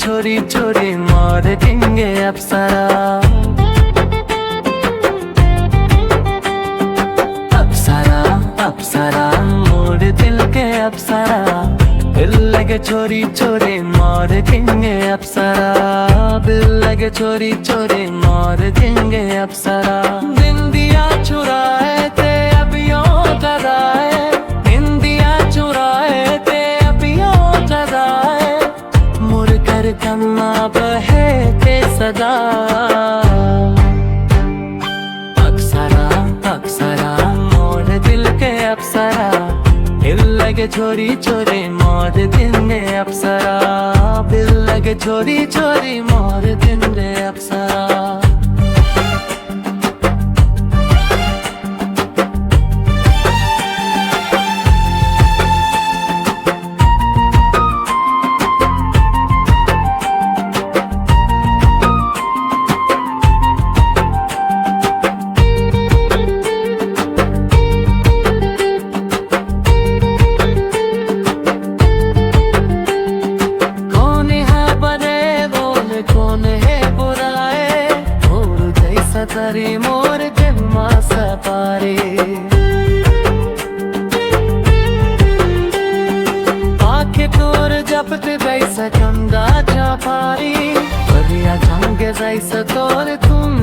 चोरी चोरी मार देंगे अप्सरा। अप्सरा अप्सरा मोर दिल के अप्सरा, दिल लगे चोरी चोरी मार देंगे अप्सरा। दिल लगे चोरी चोरी मार देंगे अप्सरा। बिंदिया चुराए थे अब यूं कराए, बिंदिया चुराए थे अब यूं कराए, मुड़ कर कन्ना बहे के सदा। अप्सरा अप्सरा मोर दिल के अप्सरा, दिल लगे चोरी चोरी मार देंगे अप्सरा। दिल लगे चोरी चोरी मार देंगे अप्सरा। तरी मोर जन्मा सपारे, आखे तोर जपत बैस कंदा चापारी, दरिया छंग जैस तोर तुम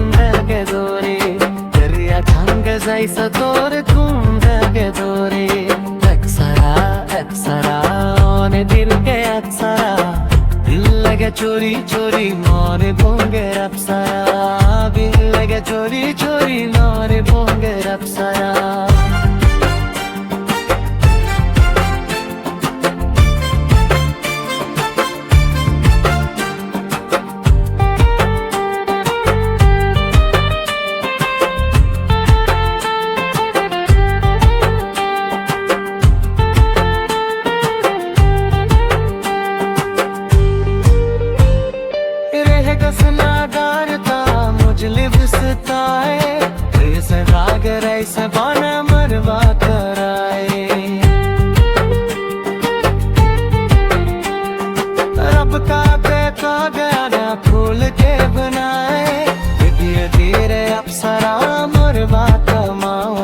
के दोरे, दरिया छंग जैस तोर तुम के दोरे। अप्सरा अप्सरा ओने दिल के अप्सरा, दिल लगे चोरी चोरी मार देंगे अप्सरा। दिल लगे चोरी चोरी मार देंगे अप्सरा। से बाना मरवा कराए, रब का बेटा गया ना फूल के बनाए। धीरे धीरे अप्सरा मरवा कमाओ,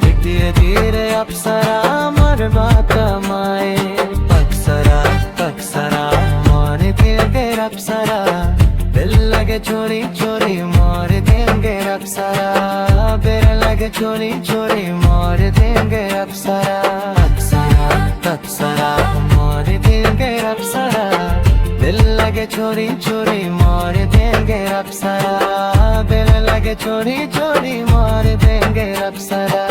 धीरे धीरे अप्सरा मरवा कमाए। अप्सरा अप्सरा मार देंगे अप्सरा, दिल लगे चोरी चोरी मार देंगे अप्सरा। दिल लगे चोरी चोरी मार देंगे अप्सरा। अप्सरा अप्सरा मार देंगे अप्सरा, दिल लगे चोरी चोरी मार देंगे अप्सरा। दिल लगे चोरी चोरी मार देंगे अप्सरा।